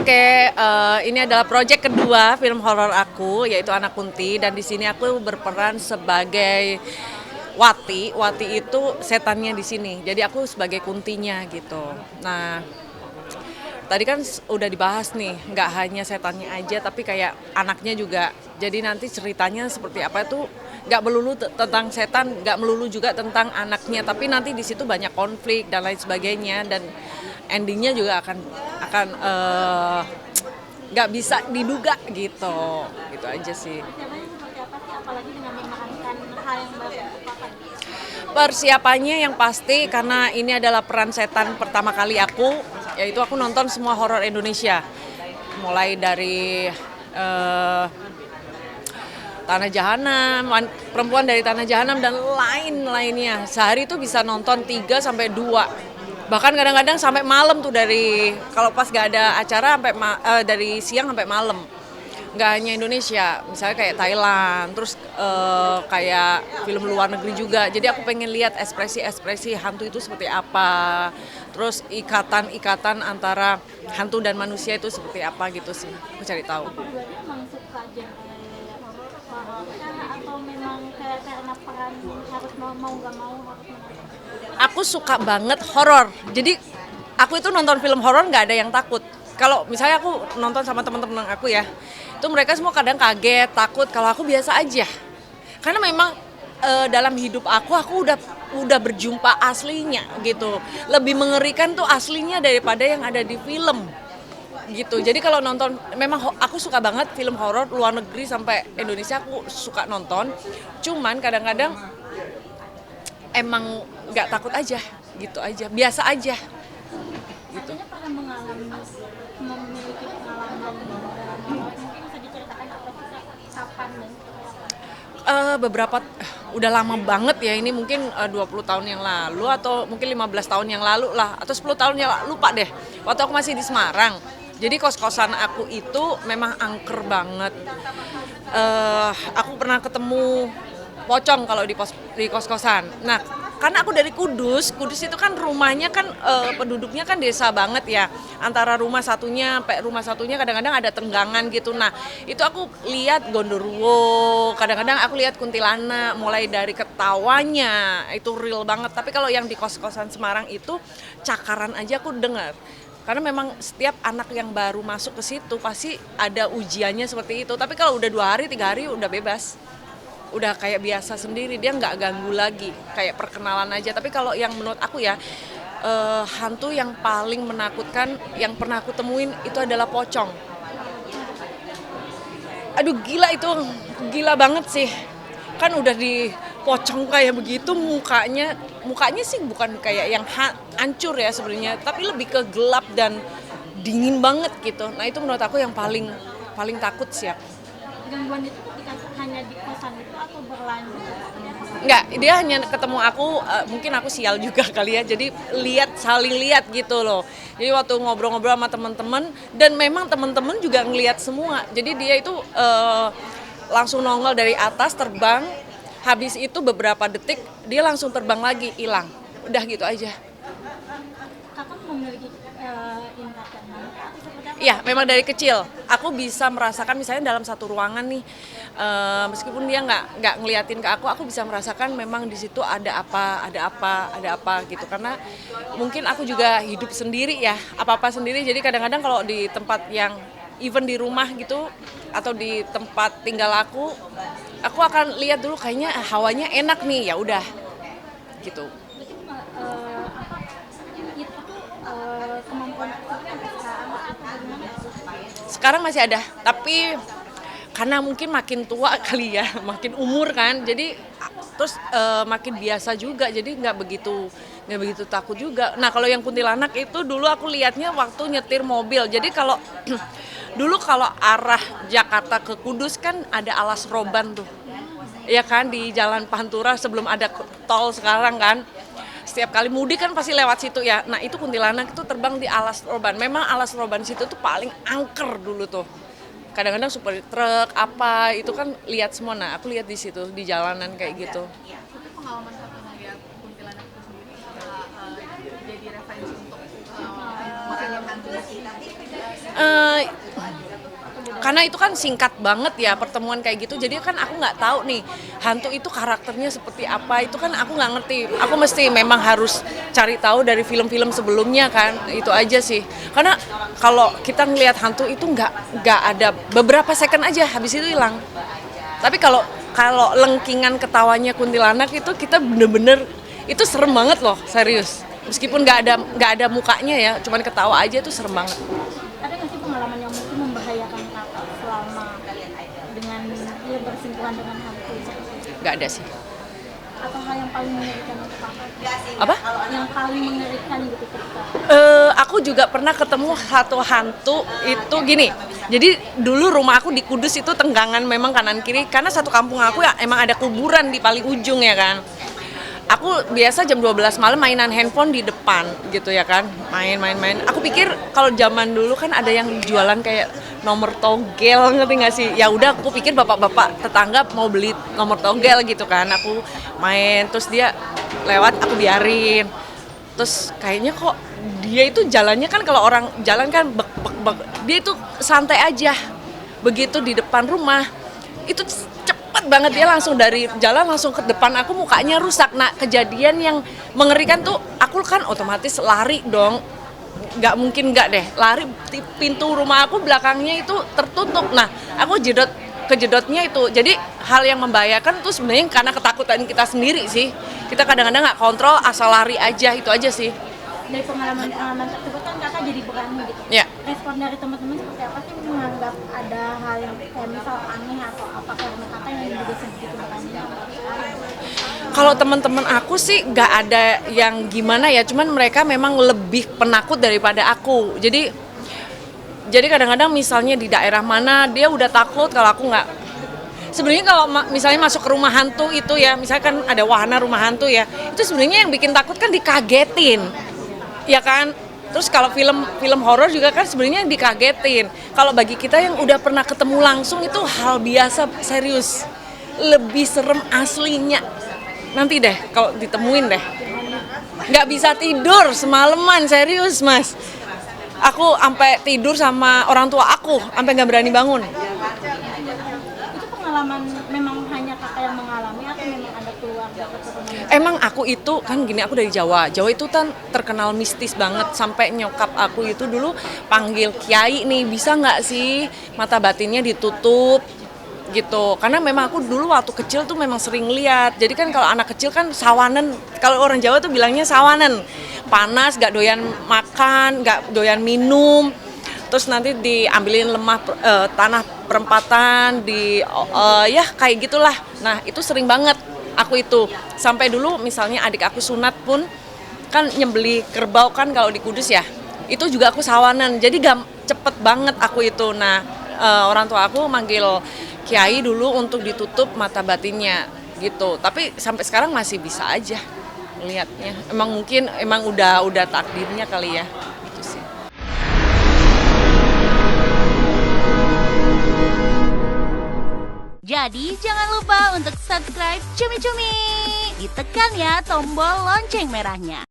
Oke, ini adalah proyek kedua film horor aku, yaitu Anak Kunti, dan di sini aku berperan sebagai Wati. Wati itu setannya di sini. Jadi aku sebagai kuntinya gitu. Nah, tadi kan udah dibahas nih, nggak hanya setannya aja, tapi kayak anaknya juga. Jadi nanti ceritanya seperti apa itu nggak melulu tentang setan, nggak melulu juga tentang anaknya, tapi nanti di situ banyak konflik dan lain sebagainya, dan endingnya juga nggak bisa diduga gitu, gitu aja sih. Persiapannya seperti apa sih, apalagi dengan memerankan hal yang baru untuk kakak? Persiapannya yang pasti karena ini adalah peran setan pertama kali aku, yaitu aku nonton semua horor Indonesia. Mulai dari eh, Tanah Jahanam, perempuan dari Tanah Jahanam dan lain-lainnya. Sehari itu bisa nonton 3 sampai 2. Bahkan kadang-kadang sampai malam tuh, dari kalau pas gak ada acara sampai dari siang sampai malam. Nggak hanya Indonesia, misalnya kayak Thailand, terus kayak film luar negeri juga. Jadi aku pengen lihat ekspresi-ekspresi hantu itu seperti apa, terus ikatan-ikatan antara hantu dan manusia itu seperti apa gitu sih. Aku cari tahu. Kakak berdua emang suka genre horor kah, atau memang kayak karena peran harus mau nggak mau harus menonton? Aku suka banget horor. Jadi aku itu nonton film horor nggak ada yang takut. Kalau misalnya aku nonton sama teman-teman aku ya, itu mereka semua kadang kaget, takut. Kalau aku biasa aja. Karena memang dalam hidup aku udah berjumpa aslinya gitu. Lebih mengerikan tuh aslinya daripada yang ada di film gitu. Jadi kalau nonton, memang aku suka banget film horor luar negeri sampai Indonesia aku suka nonton. Cuman kadang-kadang emang nggak takut aja, gitu aja, biasa aja gitu. Katanya pernah memiliki pengalaman dalam horor, mungkin bisa diceritakan apa sih Kak? Kapan dan seperti apa? Beberapa udah lama banget ya, ini mungkin 20 tahun yang lalu atau mungkin 15 tahun yang lalu lah, atau 10 tahun yang lalu, lupa deh. Waktu aku masih di Semarang. Jadi kos-kosan aku itu memang angker banget. Aku pernah ketemu pocong kalau di kos-kosan. Nah, karena aku dari Kudus, Kudus itu kan rumahnya kan penduduknya kan desa banget ya. Antara rumah satunya sampai rumah satunya kadang-kadang ada tenggangan gitu. Nah, itu aku lihat gondoruo, kadang-kadang aku lihat kuntilanak, mulai dari ketawanya itu real banget. Tapi kalau yang di kos-kosan Semarang itu cakaran aja aku dengar. Karena memang setiap anak yang baru masuk ke situ pasti ada ujiannya seperti itu. Tapi kalau udah 2 hari, 3 hari udah bebas. Udah kayak biasa sendiri, dia nggak ganggu lagi, kayak perkenalan aja. Tapi kalau yang menurut aku ya, hantu yang paling menakutkan yang pernah aku temuin itu adalah pocong. Aduh gila itu, gila banget sih. Kan udah di pocong kayak begitu, mukanya sih bukan kayak yang hancur ya sebenarnya, tapi lebih ke gelap dan dingin banget gitu. Nah itu menurut aku yang paling paling takut sih aku. Gangguan itu ketika hanya di kosan itu atau berlanjut? Enggak, dia hanya ketemu aku, mungkin aku sial juga kali ya, jadi saling lihat gitu loh. Jadi waktu ngobrol-ngobrol sama teman-teman, dan memang teman-teman juga ngelihat semua. Jadi dia itu langsung nongol dari atas, terbang, habis itu beberapa detik dia langsung terbang lagi, hilang. Udah gitu aja. Kakak memiliki indera keenam atau seperti apa? Iya, memang dari kecil aku bisa merasakan, misalnya dalam satu ruangan nih, meskipun dia nggak ngeliatin ke aku bisa merasakan memang di situ ada apa gitu. Karena mungkin aku juga hidup sendiri ya, apa sendiri. Jadi kadang-kadang kalau di tempat yang even di rumah gitu atau di tempat tinggal aku akan lihat dulu kayaknya hawanya enak nih, ya udah gitu. Berarti apa itu tuh kemampuan itu sampai sekarang atau bagaimana? Sekarang masih ada, tapi karena mungkin makin tua kali ya, makin umur kan, jadi terus makin biasa juga, jadi nggak begitu takut juga. Nah kalau yang kuntilanak itu dulu aku lihatnya waktu nyetir mobil. Jadi kalau dulu kalau arah Jakarta ke Kudus kan ada Alas Roban tuh, ya kan, di Jalan Pantura sebelum ada tol sekarang kan. Setiap kali mudik kan pasti lewat situ ya. Nah itu kuntilanak itu terbang di Alas Roban. Memang Alas Roban situ tuh paling angker dulu tuh. Kadang-kadang super truk apa itu kan lihat semua. Nah aku lihat di situ di jalanan kayak gitu. Itu pengalaman kakak ngeliat kuntilanak itu sendiri, jadi referensi untuk orang yang hantu Eh, karena itu kan singkat banget ya pertemuan kayak gitu, jadi kan aku nggak tahu nih hantu itu karakternya seperti apa, itu kan aku nggak ngerti. Aku mesti memang harus cari tahu dari film-film sebelumnya kan, itu aja sih. Karena kalau kita ngelihat hantu itu nggak ada, beberapa second aja habis itu hilang. Tapi kalau kalau lengkingan ketawanya kuntilanak itu kita bener-bener itu serem banget loh, serius. Meskipun nggak ada mukanya ya, cuman ketawa aja tuh serem banget. Ada nggak sih pengalaman yang mungkin membahayakan kakak selama dengan dia bersentuhan dengan hantu seperti itu? Nggak ada sih. Atau hal yang paling mengerikan untuk kakak? Apa? Yang paling mengerikan gitu ketika Aku juga pernah ketemu satu hantu itu gini. Jadi dulu rumah aku di Kudus itu tenggangan memang kanan kiri karena satu kampung aku ya emang ada kuburan di paling ujung ya kan. Aku biasa jam 12 malam mainan handphone di depan gitu ya kan. Main. Aku pikir kalau zaman dulu kan ada yang jualan kayak nomor togel, ngerti nggak sih? Ya udah aku pikir bapak-bapak tetangga mau beli nomor togel gitu kan. Aku main terus dia lewat aku biarin. Terus kayaknya kok dia itu jalannya kan kalau orang jalan kan bek. Dia itu santai aja. Begitu di depan rumah itu cepet banget dia langsung dari jalan langsung ke depan aku, mukanya rusak. Nah kejadian yang mengerikan tuh aku kan otomatis lari dong, nggak mungkin nggak deh lari. Pintu rumah aku belakangnya itu tertutup, nah aku kejedotnya itu. Jadi hal yang membahayakan tuh sebenarnya karena ketakutan kita sendiri sih, kita kadang-kadang nggak kontrol asal lari aja, itu aja sih. dari pengalaman tersebut kan kakak jadi berani gitu. Ya. Respon dari teman-teman seperti apa sih menganggap ada hal yang kayak misal aneh atau apa karena kakak yang juga sedikit berani? Kalau teman-teman aku sih nggak ada yang gimana ya, cuman mereka memang lebih penakut daripada aku. Jadi kadang-kadang misalnya di daerah mana dia udah takut kalau aku nggak. Sebenarnya kalau misalnya masuk ke rumah hantu itu ya, misalkan ada wahana rumah hantu ya, itu sebenarnya yang bikin takut kan dikagetin, ya kan. Terus kalau film horor juga kan sebenarnya dikagetin. Kalau bagi kita yang udah pernah ketemu langsung itu hal biasa, serius. Lebih serem aslinya. Nanti deh kalau ditemuin deh. Nggak bisa tidur semalaman, serius mas. Aku sampai tidur sama orang tua aku, sampai nggak berani bangun. Itu pengalaman memang hanya kakak yang mengalami atau memang ada keluarga atau teman? Emang aku itu kan gini, aku dari Jawa. Jawa itu kan terkenal mistis banget, sampai nyokap aku itu dulu panggil kiai nih, bisa nggak sih mata batinnya ditutup gitu. Karena memang aku dulu waktu kecil tuh memang sering lihat. Jadi kan kalau anak kecil kan sawanan, kalau orang Jawa tuh bilangnya sawanan. Panas, nggak doyan makan, nggak doyan minum. Terus nanti diambilin lemah tanah perempatan ya kayak gitulah. Nah, itu sering banget aku itu. Sampai dulu misalnya adik aku sunat pun kan nyembeli kerbau kan kalau di Kudus ya. Itu juga aku sawanan. Jadi cepet banget aku itu. Nah, orang tua aku manggil kiai dulu untuk ditutup mata batinnya gitu. Tapi sampai sekarang masih bisa aja lihatnya. Emang udah takdirnya kali ya. Gitu sih. Jadi jangan lupa untuk subscribe Cumi Cumi. Ditekan ya tombol lonceng merahnya.